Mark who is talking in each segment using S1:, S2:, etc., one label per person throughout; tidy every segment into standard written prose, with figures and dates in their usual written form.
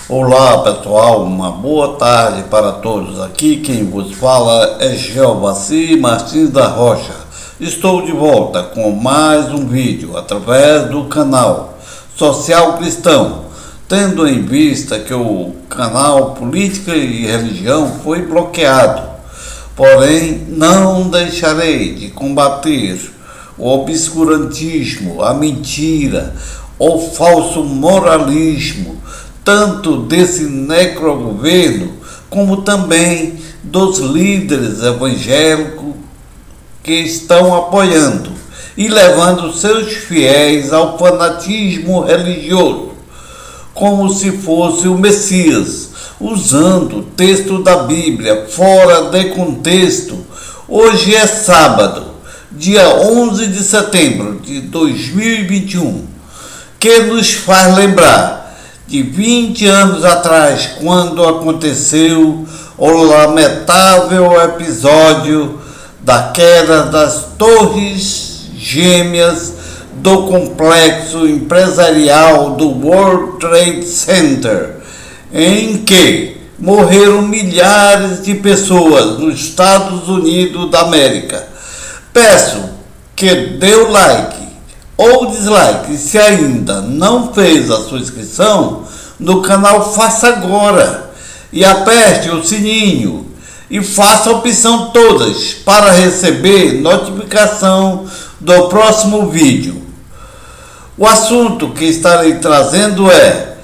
S1: Olá pessoal, uma boa tarde para todos. Aqui quem vos fala é Geovaci Martins da Rocha. Estou de volta com mais um vídeo através do canal Social Cristão, tendo em vista que o canal Política e Religião foi bloqueado. Porém, não deixarei de combater o obscurantismo, a mentira, o falso moralismo, tanto desse necrogoverno, como também dos líderes evangélicos que estão apoiando e levando seus fiéis ao fanatismo religioso, como se fosse o Messias, usando o texto da Bíblia fora de contexto. Hoje é sábado, dia 11 de setembro de 2021, que nos faz lembrar de 20 anos atrás, quando aconteceu o lamentável episódio da queda das torres gêmeas do complexo empresarial do World Trade Center, em que morreram milhares de pessoas nos Estados Unidos da América. Peço que dê o like ou dislike, se ainda não fez a sua inscrição no canal, faça agora e aperte o sininho e faça a opção todas para receber notificação do próximo vídeo. O assunto que estarei trazendo é: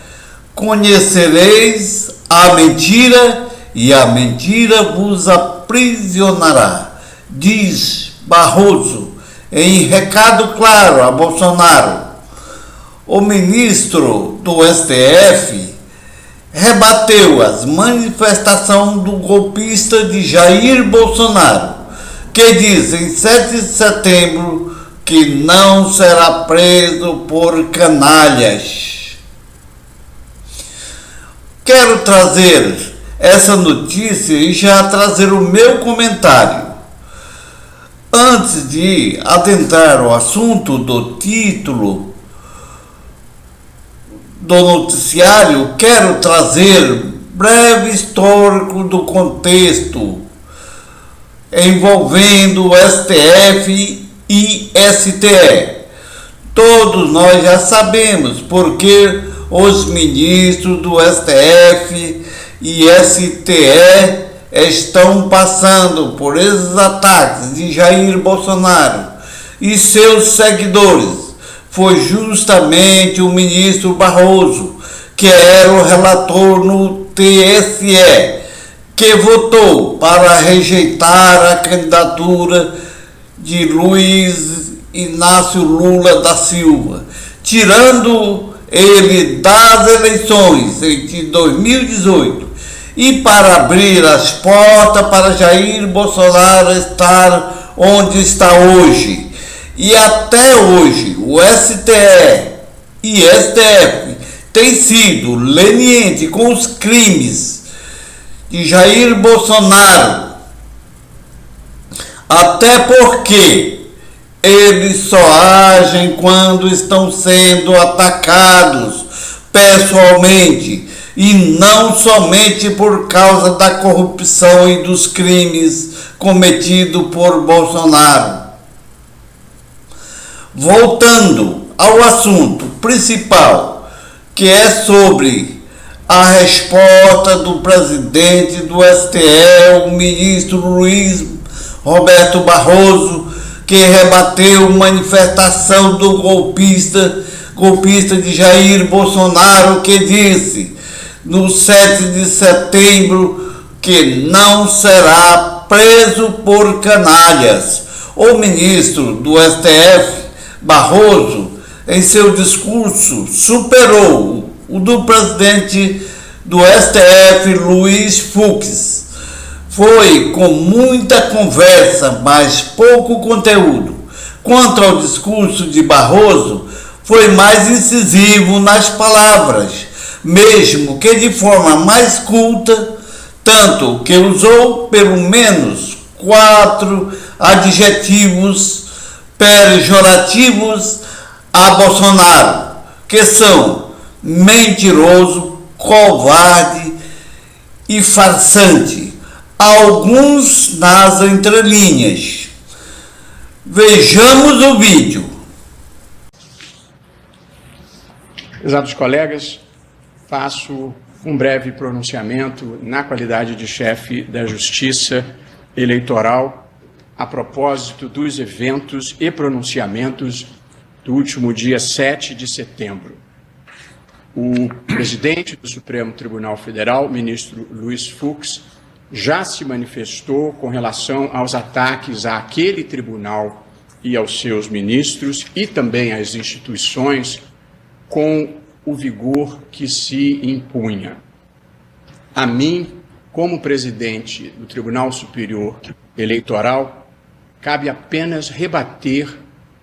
S1: conhecereis a mentira e a mentira vos aprisionará, diz Barroso em recado claro a Bolsonaro. O ministro do STF rebateu as manifestações do golpista de Jair Bolsonaro, que diz em 7 de setembro que não será preso por canalhas. Quero trazer essa notícia e já trazer o meu comentário. Antes de adentrar o assunto do título do noticiário, quero trazer breve histórico do contexto envolvendo o STF e STE. Todos nós já sabemos porque os ministros do STF e STE estão passando por esses ataques de Jair Bolsonaro e seus seguidores. Foi justamente o ministro Barroso, que era o relator no TSE, que votou para rejeitar a candidatura de Luiz Inácio Lula da Silva, tirando ele das eleições de 2018. E para abrir as portas para Jair Bolsonaro estar onde está hoje. E até hoje o STE e STF têm sido leniente com os crimes de Jair Bolsonaro, até porque eles só agem quando estão sendo atacados pessoalmente, e não somente por causa da corrupção e dos crimes cometidos por Bolsonaro. Voltando ao assunto principal, que é sobre a resposta do presidente do STE, o ministro Luiz Roberto Barroso, que rebateu manifestação do golpista de Jair Bolsonaro, que disse no 7 de setembro que não será preso por canalhas. O ministro do STF, Barroso, em seu discurso, superou o do presidente do STF, Luiz Fux. Foi com muita conversa, mas pouco conteúdo. Quanto ao discurso de Barroso, foi mais incisivo nas palavras, mesmo que de forma mais culta, tanto que usou pelo menos 4 adjetivos pejorativos a Bolsonaro, que são mentiroso, covarde e farsante. Alguns nas entrelinhas. Vejamos o vídeo.
S2: Prezados colegas, faço um breve pronunciamento na qualidade de chefe da Justiça Eleitoral a propósito dos eventos e pronunciamentos do último dia 7 de setembro. O presidente do Supremo Tribunal Federal, ministro Luiz Fux, já se manifestou com relação aos ataques àquele tribunal e aos seus ministros e também às instituições com o vigor que se impunha. A mim, como presidente do Tribunal Superior Eleitoral, cabe apenas rebater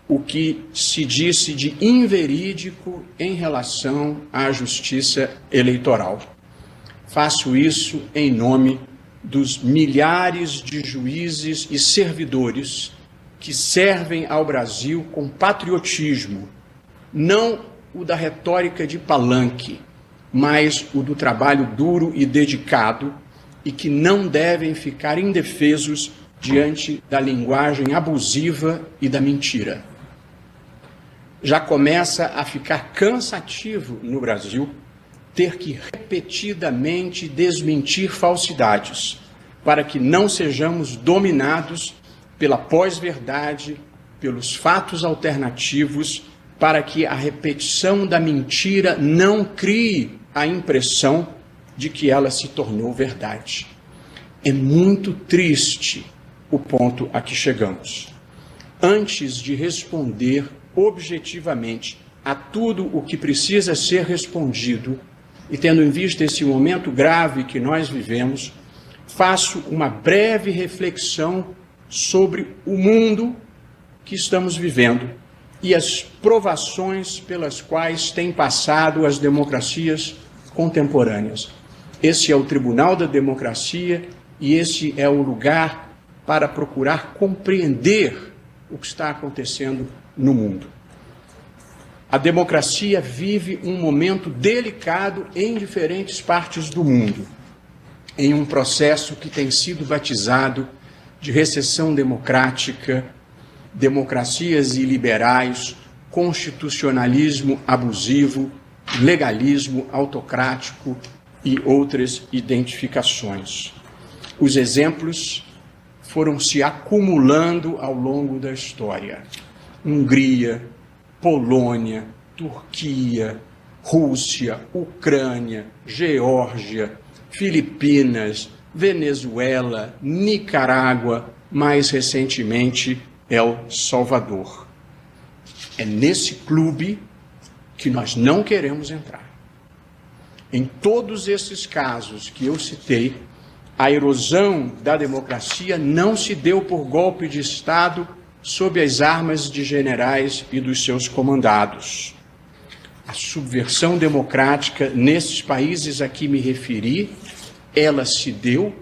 S2: o que se disse de inverídico em relação à Justiça Eleitoral. Faço isso em nome dos milhares de juízes e servidores que servem ao Brasil com patriotismo, não o da retórica de palanque, mas o do trabalho duro e dedicado, e que não devem ficar indefesos diante da linguagem abusiva e da mentira. Já começa a ficar cansativo no Brasil ter que repetidamente desmentir falsidades, para que não sejamos dominados pela pós-verdade, pelos fatos alternativos, para que a repetição da mentira não crie a impressão de que ela se tornou verdade. É muito triste o ponto a que chegamos. Antes de responder objetivamente a tudo o que precisa ser respondido, e tendo em vista esse momento grave que nós vivemos, faço uma breve reflexão sobre o mundo que estamos vivendo e as provações pelas quais têm passado as democracias contemporâneas. Esse é o Tribunal da Democracia e esse é o lugar para procurar compreender o que está acontecendo no mundo. A democracia vive um momento delicado em diferentes partes do mundo, em um processo que tem sido batizado de recessão democrática, democracias iliberais, constitucionalismo abusivo, legalismo autocrático e outras identificações. Os exemplos foram se acumulando ao longo da história. Hungria, Polônia, Turquia, Rússia, Ucrânia, Geórgia, Filipinas, Venezuela, Nicarágua, mais recentemente El Salvador. É nesse clube que nós não queremos entrar. Em todos esses casos que eu citei, a erosão da democracia não se deu por golpe de Estado sob as armas de generais e dos seus comandados. A subversão democrática nesses países a que me referi, ela se deu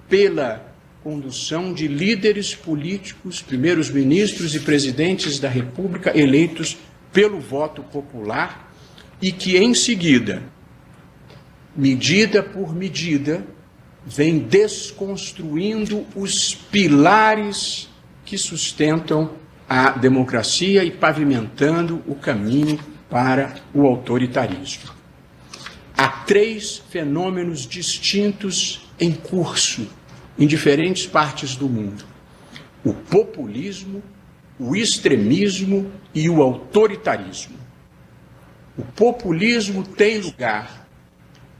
S2: pela condução de líderes políticos, primeiros ministros e presidentes da República eleitos pelo voto popular e que, em seguida, medida por medida, vem desconstruindo os pilares que sustentam a democracia e pavimentando o caminho para o autoritarismo. Há 3 fenômenos distintos em curso em diferentes partes do mundo: o populismo, o extremismo e o autoritarismo. O populismo tem lugar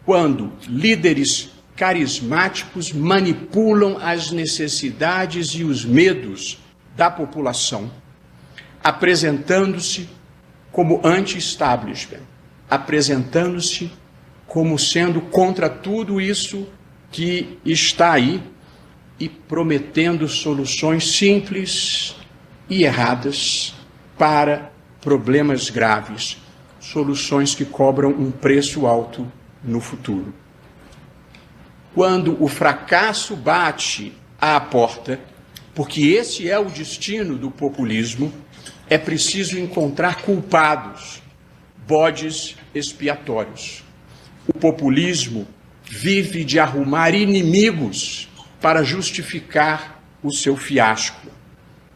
S2: quando líderes carismáticos manipulam as necessidades e os medos da população, apresentando-se como anti-establishment, apresentando-se como sendo contra tudo isso que está aí e prometendo soluções simples e erradas para problemas graves, soluções que cobram um preço alto no futuro. Quando o fracasso bate à porta, porque esse é o destino do populismo, é preciso encontrar culpados, bodes expiatórios. O populismo vive de arrumar inimigos para justificar o seu fiasco.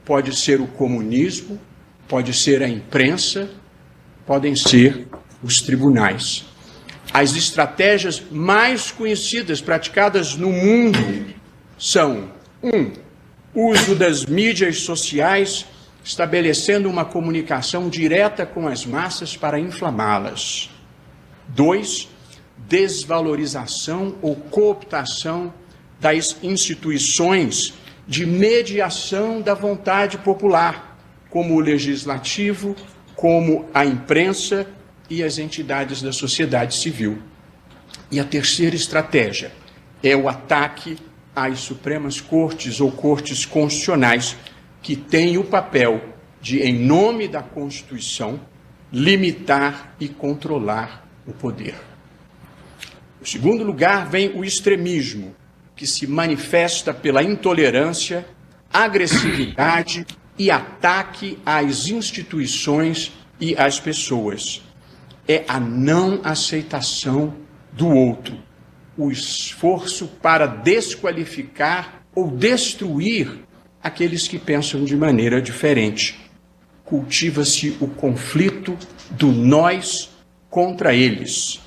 S2: Pode ser o comunismo, pode ser a imprensa, podem ser os tribunais. As estratégias mais conhecidas praticadas no mundo são: 1. Uso das mídias sociais, estabelecendo uma comunicação direta com as massas para inflamá-las. 2. Desvalorização ou cooptação das instituições de mediação da vontade popular, como o legislativo, como a imprensa e as entidades da sociedade civil. E a terceira estratégia é o ataque às Supremas Cortes ou Cortes Constitucionais, que têm o papel de, em nome da Constituição, limitar e controlar o poder. Em segundo lugar, vem o extremismo, que se manifesta pela intolerância, agressividade e ataque às instituições e às pessoas. É a não aceitação do outro, o esforço para desqualificar ou destruir aqueles que pensam de maneira diferente. Cultiva-se o conflito do nós contra eles.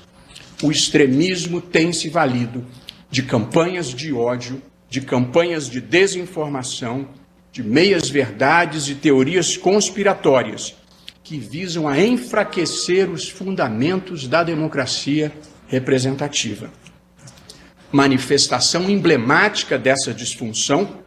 S2: O extremismo tem se valido de campanhas de ódio, de campanhas de desinformação, de meias-verdades e teorias conspiratórias que visam a enfraquecer os fundamentos da democracia representativa. Manifestação emblemática dessa disfunção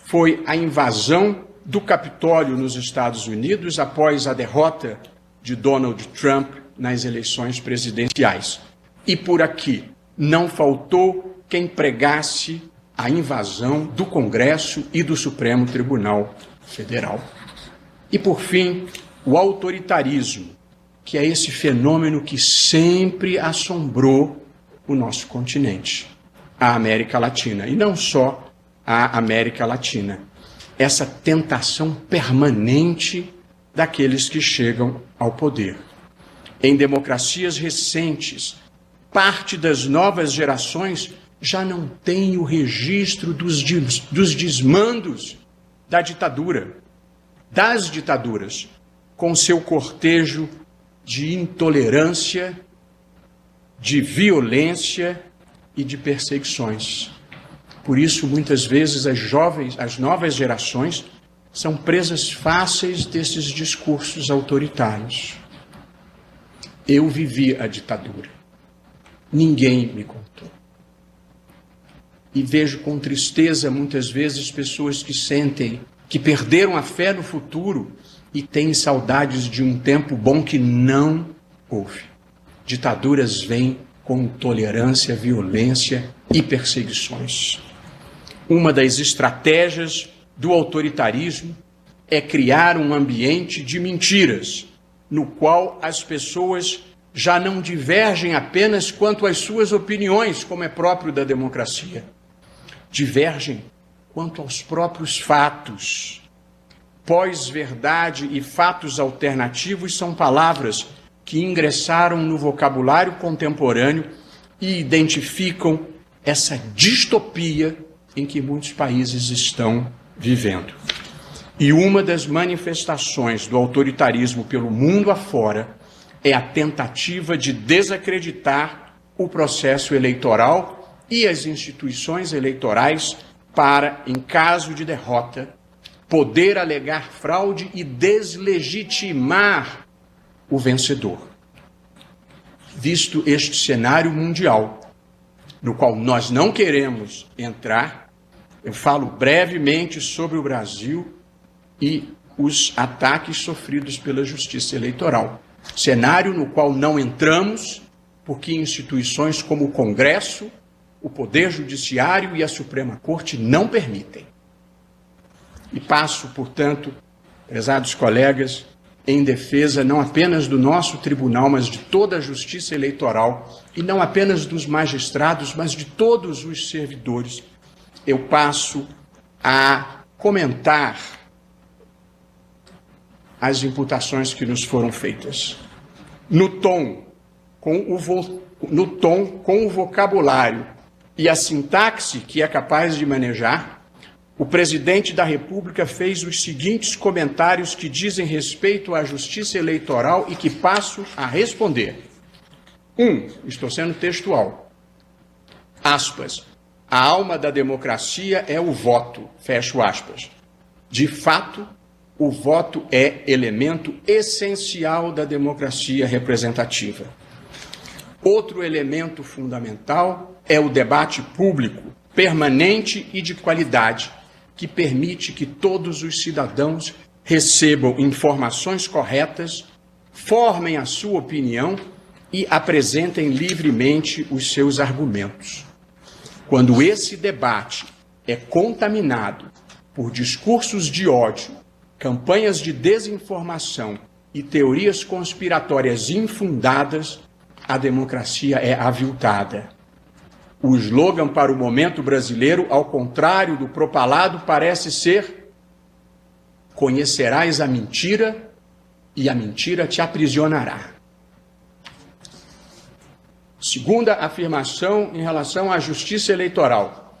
S2: foi a invasão do Capitólio nos Estados Unidos após a derrota de Donald Trump nas eleições presidenciais. E por aqui não faltou quem pregasse a invasão do Congresso e do Supremo Tribunal Federal. E, por fim, o autoritarismo, que é esse fenômeno que sempre assombrou o nosso continente, a América Latina, e não só a América Latina. Essa tentação permanente daqueles que chegam ao poder. Em democracias recentes, parte das novas gerações já não tem o registro dos desmandos da ditadura, das ditaduras, com seu cortejo de intolerância, de violência e de perseguições. Por isso, muitas vezes, as novas gerações são presas fáceis desses discursos autoritários. Eu vivi a ditadura. Ninguém me contou. E vejo com tristeza, muitas vezes, pessoas que sentem que perderam a fé no futuro e têm saudades de um tempo bom que não houve. Ditaduras vêm com intolerância, violência e perseguições. Uma das estratégias do autoritarismo é criar um ambiente de mentiras, no qual as pessoas já não divergem apenas quanto às suas opiniões, como é próprio da democracia. Divergem quanto aos próprios fatos. Pós-verdade e fatos alternativos são palavras que ingressaram no vocabulário contemporâneo e identificam essa distopia em que muitos países estão vivendo. E uma das manifestações do autoritarismo pelo mundo afora é a tentativa de desacreditar o processo eleitoral e as instituições eleitorais para, em caso de derrota, poder alegar fraude e deslegitimar o vencedor. Visto este cenário mundial, no qual nós não queremos entrar, eu falo brevemente sobre o Brasil e os ataques sofridos pela Justiça Eleitoral. Cenário no qual não entramos, porque instituições como o Congresso, o Poder Judiciário e a Suprema Corte não permitem. E passo, portanto, prezados colegas, em defesa não apenas do nosso tribunal, mas de toda a justiça eleitoral, e não apenas dos magistrados, mas de todos os servidores, eu passo a comentar as imputações que nos foram feitas. No tom no tom, com o vocabulário e a sintaxe que é capaz de manejar, o presidente da República fez os seguintes comentários que dizem respeito à justiça eleitoral e que passo a responder. Estou sendo textual. Aspas. A alma da democracia é o voto. Fecho aspas. De fato, o voto é elemento essencial da democracia representativa. Outro elemento fundamental é o debate público, permanente e de qualidade, que permite que todos os cidadãos recebam informações corretas, formem a sua opinião e apresentem livremente os seus argumentos. Quando esse debate é contaminado por discursos de ódio, campanhas de desinformação e teorias conspiratórias infundadas, a democracia é aviltada. O slogan para o momento brasileiro, ao contrário do propalado, parece ser: conhecerás a mentira e a mentira te aprisionará. Segunda afirmação em relação à justiça eleitoral.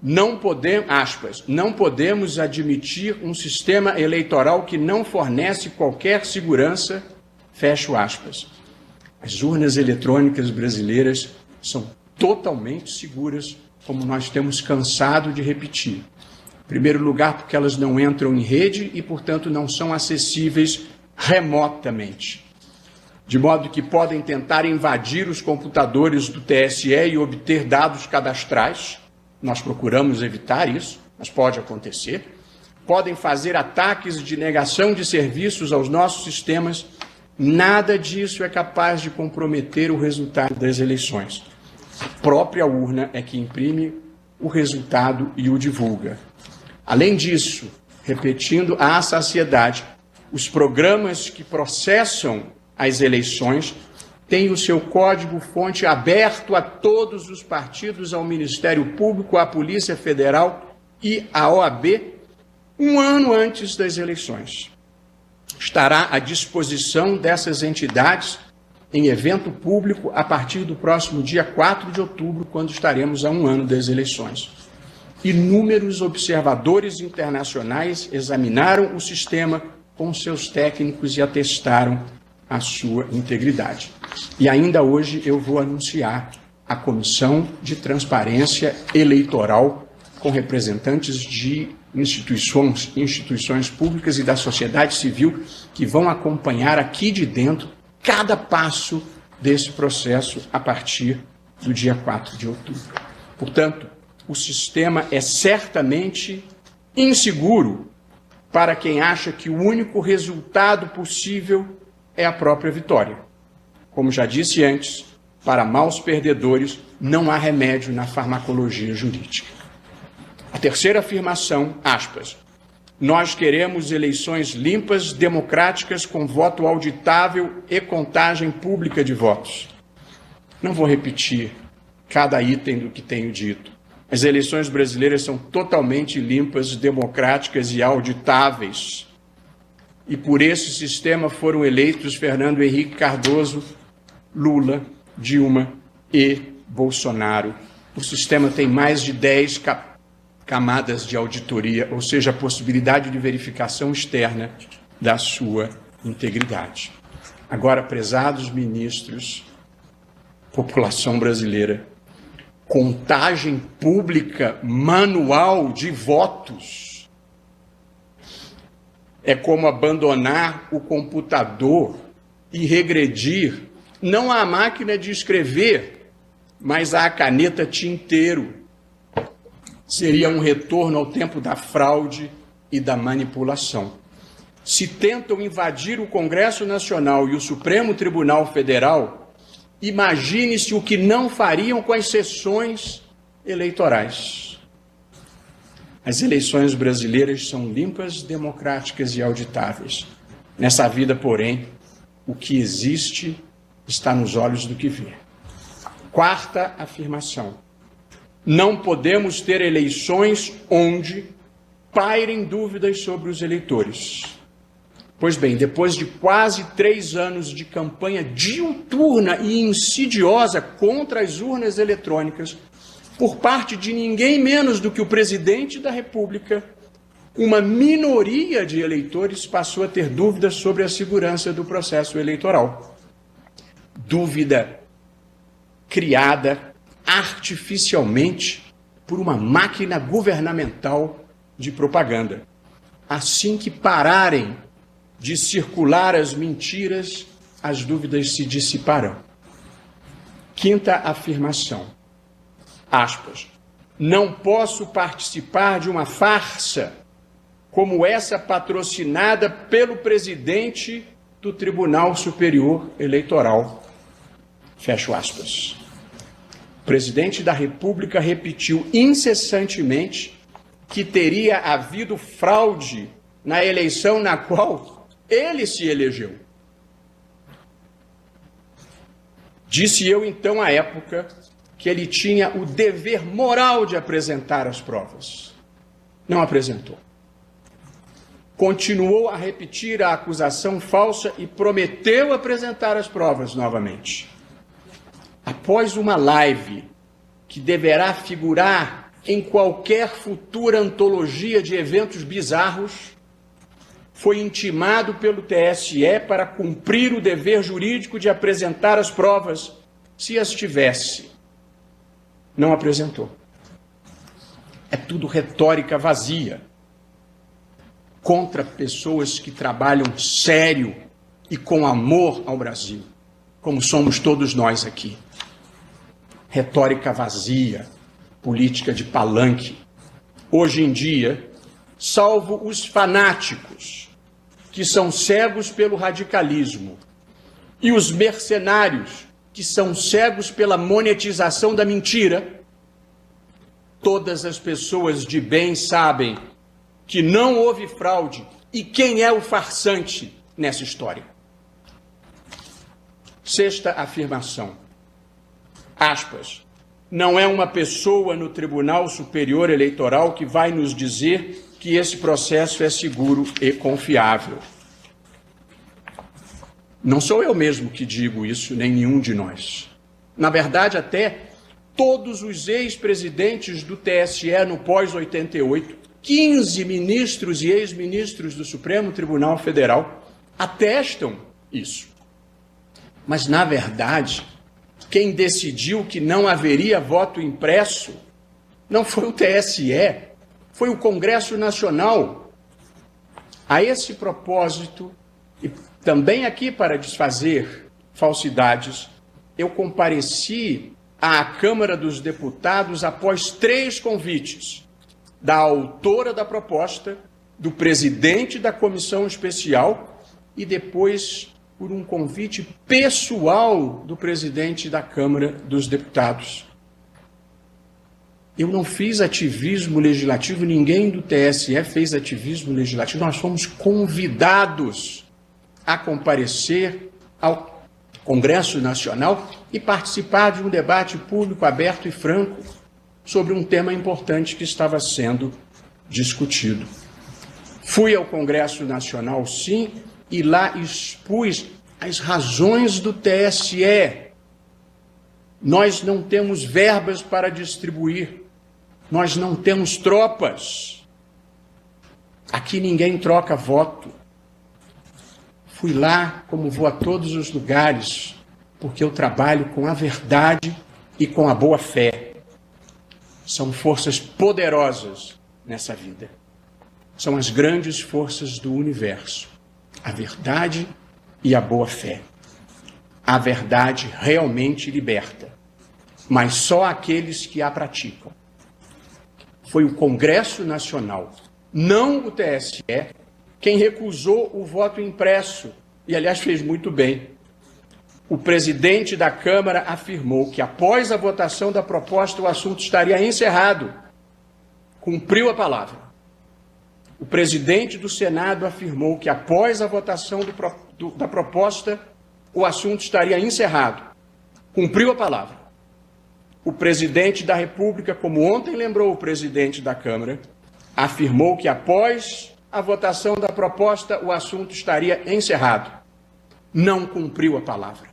S2: Não podemos admitir um sistema eleitoral que não fornece qualquer segurança, fecho aspas. As urnas eletrônicas brasileiras são totalmente seguras, como nós temos cansado de repetir. Em primeiro lugar, porque elas não entram em rede e, portanto, não são acessíveis remotamente. De modo que podem tentar invadir os computadores do TSE e obter dados cadastrais. Nós procuramos evitar isso, mas pode acontecer. Podem fazer ataques de negação de serviços aos nossos sistemas. Nada disso é capaz de comprometer o resultado das eleições. A própria urna é que imprime o resultado e o divulga. Além disso, repetindo à saciedade, os programas que processam as eleições têm o seu código-fonte aberto a todos os partidos, ao Ministério Público, à Polícia Federal e à OAB, um ano antes das eleições. Estará à disposição dessas entidades em evento público a partir do próximo dia 4 de outubro, quando estaremos a um ano das eleições. Inúmeros observadores internacionais examinaram o sistema com seus técnicos e atestaram a sua integridade. E ainda hoje eu vou anunciar a Comissão de Transparência Eleitoral com representantes de instituições públicas e da sociedade civil que vão acompanhar aqui de dentro cada passo desse processo a partir do dia 4 de outubro. Portanto, o sistema é certamente inseguro para quem acha que o único resultado possível é a própria vitória. Como já disse antes, para maus perdedores não há remédio na farmacologia jurídica. A terceira afirmação, aspas, nós queremos eleições limpas, democráticas, com voto auditável e contagem pública de votos. Não vou repetir cada item do que tenho dito. As eleições brasileiras são totalmente limpas, democráticas e auditáveis. E por esse sistema foram eleitos Fernando Henrique Cardoso, Lula, Dilma e Bolsonaro. O sistema tem mais de 10 camadas de auditoria, ou seja, a possibilidade de verificação externa da sua integridade. Agora, prezados ministros, população brasileira, contagem pública manual de votos é como abandonar o computador e regredir não à máquina de escrever, mas à caneta tinteiro. Seria um retorno ao tempo da fraude e da manipulação. Se tentam invadir o Congresso Nacional e o Supremo Tribunal Federal, imagine-se o que não fariam com as sessões eleitorais. As eleições brasileiras são limpas, democráticas e auditáveis. Nessa vida, porém, o que existe está nos olhos do que vê. Quarta afirmação. Não podemos ter eleições onde pairem dúvidas sobre os eleitores. Pois bem, depois de quase 3 anos de campanha diuturna e insidiosa contra as urnas eletrônicas, por parte de ninguém menos do que o presidente da República, uma minoria de eleitores passou a ter dúvidas sobre a segurança do processo eleitoral. Dúvida criada artificialmente por uma máquina governamental de propaganda. Assim que pararem de circular as mentiras, as dúvidas se dissiparão. Quinta afirmação, aspas, não posso participar de uma farsa como essa patrocinada pelo presidente do Tribunal Superior Eleitoral. Fecho aspas. O presidente da República repetiu incessantemente que teria havido fraude na eleição na qual ele se elegeu. Disse eu, então, à época, que ele tinha o dever moral de apresentar as provas. Não apresentou. Continuou a repetir a acusação falsa e prometeu apresentar as provas novamente. Após uma live que deverá figurar em qualquer futura antologia de eventos bizarros, foi intimado pelo TSE para cumprir o dever jurídico de apresentar as provas, se as tivesse. Não apresentou. É tudo retórica vazia contra pessoas que trabalham sério e com amor ao Brasil, como somos todos nós aqui. Retórica vazia, política de palanque. Hoje em dia, salvo os fanáticos, que são cegos pelo radicalismo, e os mercenários, que são cegos pela monetização da mentira, todas as pessoas de bem sabem que não houve fraude e quem é o farsante nessa história. Sexta afirmação, aspas, não é uma pessoa no Tribunal Superior Eleitoral que vai nos dizer que esse processo é seguro e confiável. Não sou eu mesmo que digo isso, nem nenhum de nós. Na verdade, até todos os ex-presidentes do TSE no pós-88, 15 ministros e ex-ministros do Supremo Tribunal Federal atestam isso. Mas, na verdade, quem decidiu que não haveria voto impresso não foi o TSE, foi o Congresso Nacional. A esse propósito, e também aqui para desfazer falsidades, eu compareci à Câmara dos Deputados após 3 convites da autora da proposta, do presidente da comissão especial e depois por um convite pessoal do presidente da Câmara dos Deputados. Eu não fiz ativismo legislativo, ninguém do TSE fez ativismo legislativo, nós fomos convidados a comparecer ao Congresso Nacional e participar de um debate público aberto e franco sobre um tema importante que estava sendo discutido. Fui ao Congresso Nacional, sim, e lá expus as razões do TSE. Nós não temos verbas para distribuir, nós não temos tropas. Aqui ninguém troca voto. Fui lá, como vou a todos os lugares, porque eu trabalho com a verdade e com a boa fé. São forças poderosas nessa vida. São as grandes forças do universo. A verdade e a boa fé. A verdade realmente liberta, mas só aqueles que a praticam. Foi o Congresso Nacional, não o TSE, quem recusou o voto impresso, e aliás fez muito bem. O presidente da Câmara afirmou que após a votação da proposta o assunto estaria encerrado. Cumpriu a palavra. O presidente do Senado afirmou que após a votação da proposta o assunto estaria encerrado. Cumpriu a palavra. O presidente da República, como ontem lembrou o presidente da Câmara, afirmou que após a votação da proposta, o assunto estaria encerrado. Não cumpriu a palavra.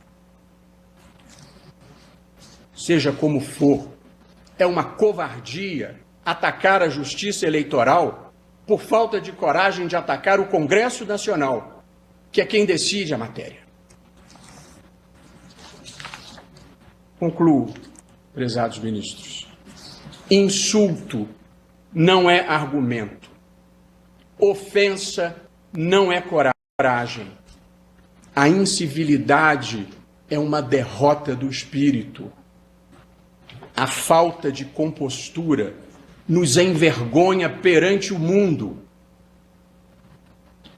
S2: Seja como for, é uma covardia atacar a Justiça Eleitoral por falta de coragem de atacar o Congresso Nacional, que é quem decide a matéria. Concluo, prezados ministros. Insulto não é argumento. Ofensa não é coragem. A incivilidade é uma derrota do espírito. A falta de compostura nos envergonha perante o mundo.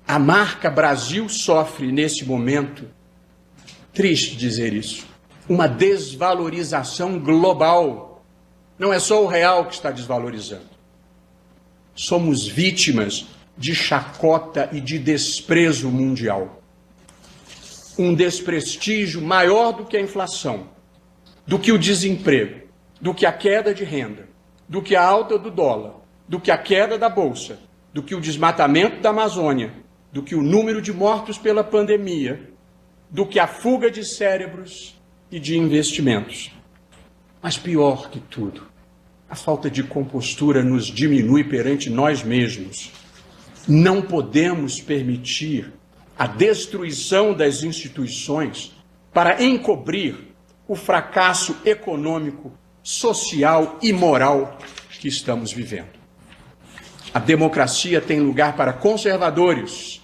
S2: A marca Brasil sofre, nesse momento, triste dizer isso, uma desvalorização global. Não é só o real que está desvalorizando. Somos vítimas de chacota e de desprezo mundial. Um desprestígio maior do que a inflação, do que o desemprego, do que a queda de renda, do que a alta do dólar, do que a queda da bolsa, do que o desmatamento da Amazônia, do que o número de mortos pela pandemia, do que a fuga de cérebros e de investimentos. Mas pior que tudo, a falta de compostura nos diminui perante nós mesmos. Não podemos permitir a destruição das instituições para encobrir o fracasso econômico, social e moral que estamos vivendo. A democracia tem lugar para conservadores,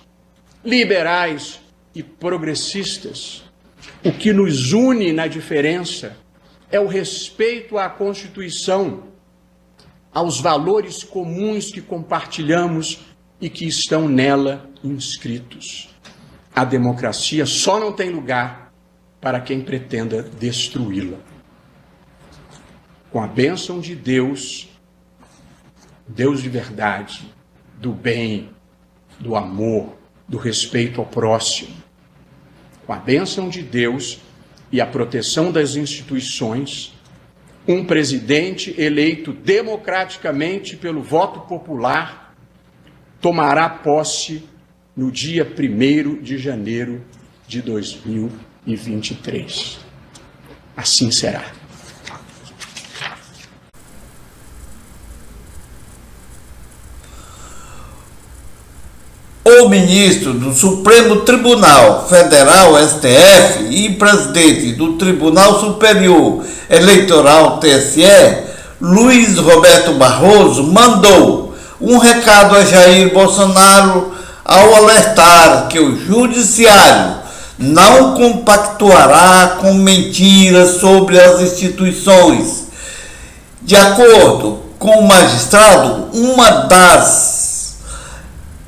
S2: liberais e progressistas. O que nos une na diferença é o respeito à Constituição, aos valores comuns que compartilhamos e que estão nela inscritos. A democracia só não tem lugar para quem pretenda destruí-la. Com a bênção de Deus, Deus de verdade, do bem, do amor, do respeito ao próximo, com a bênção de Deus e a proteção das instituições, um presidente eleito democraticamente pelo voto popular tomará posse no dia 1º de janeiro de 2023. Assim será.
S1: O ministro do Supremo Tribunal Federal, STF, e presidente do Tribunal Superior Eleitoral, TSE, Luiz Roberto Barroso, mandou um recado a Jair Bolsonaro ao alertar que o judiciário não compactuará com mentiras sobre as instituições. De acordo com o magistrado, uma das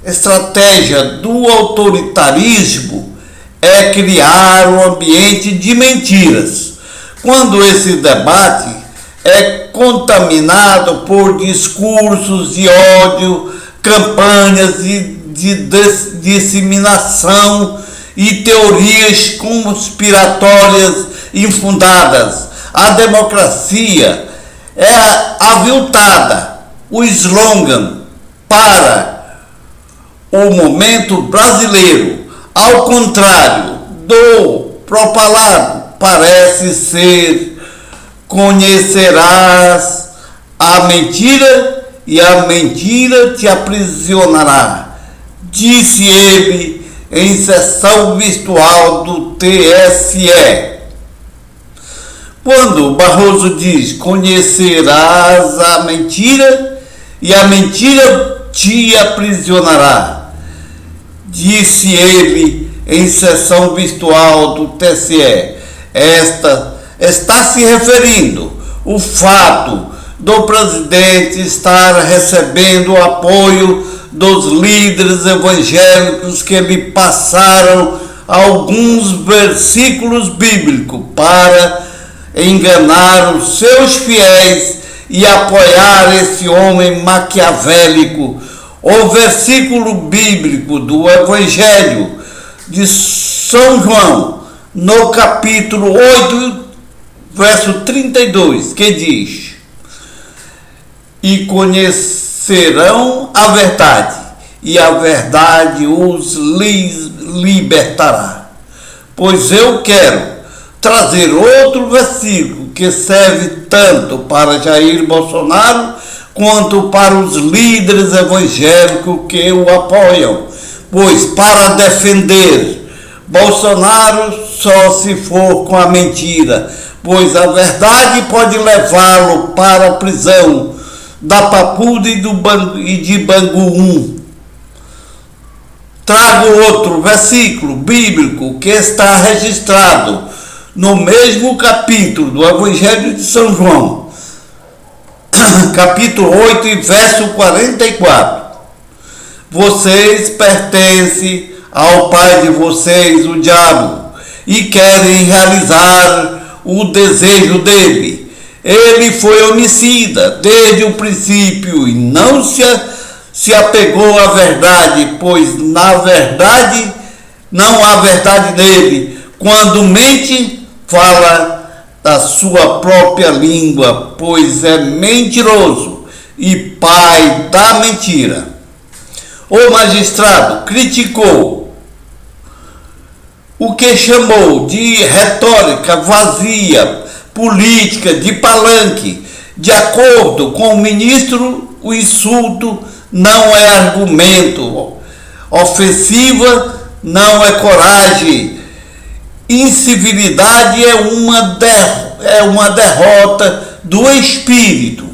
S1: estratégias do autoritarismo é criar um ambiente de mentiras, quando esse debate é contaminado por discursos de ódio, campanhas de disseminação e teorias conspiratórias infundadas. A democracia é aviltada, o slogan para o momento brasileiro, ao contrário do propalado, parece ser: conhecerás a mentira e a mentira te aprisionará, disse ele em sessão virtual do TSE. Quando Barroso diz conhecerás a mentira e a mentira te aprisionará, disse ele em sessão virtual do TSE, esta está se referindo ao fato do presidente estar recebendo o apoio dos líderes evangélicos que lhe passaram alguns versículos bíblicos para enganar os seus fiéis e apoiar esse homem maquiavélico. O versículo bíblico do Evangelho de São João, no capítulo 8, verso 32, que diz: e conhecerão a verdade, e a verdade os libertará. Pois eu quero trazer outro versículo que serve tanto para Jair Bolsonaro quanto para os líderes evangélicos que o apoiam. Pois para defender Bolsonaro só se for com a mentira, pois a verdade pode levá-lo para a prisão da Papuda e de Bangu 1. Trago outro versículo bíblico que está registrado no mesmo capítulo do Evangelho de São João, capítulo 8 e verso 44. Vocês pertencem ao pai de vocês, o diabo, e querem realizar o desejo dele. Ele foi homicida desde o princípio e não se apegou à verdade, pois na verdade não há verdade nele. Quando mente, fala da sua própria língua, pois é mentiroso e pai da mentira. O magistrado criticou o que chamou de retórica vazia, política de palanque. De acordo com o ministro, o insulto não é argumento, ofensiva não é coragem, incivilidade é uma derrota do espírito.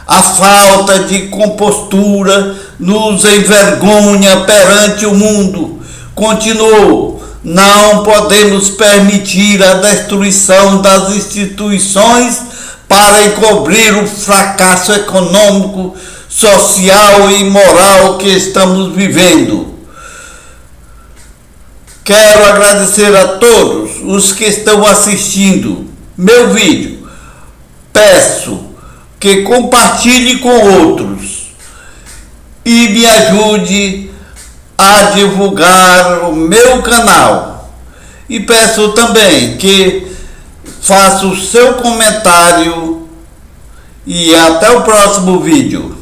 S1: A falta de compostura nos envergonha perante o mundo. Continuou: não podemos permitir a destruição das instituições para encobrir o fracasso econômico, social e moral que estamos vivendo. Quero agradecer a todos os que estão assistindo meu vídeo. Peço que compartilhe com outros e me ajude a divulgar o meu canal. E peço também que faça o seu comentário e até o próximo vídeo.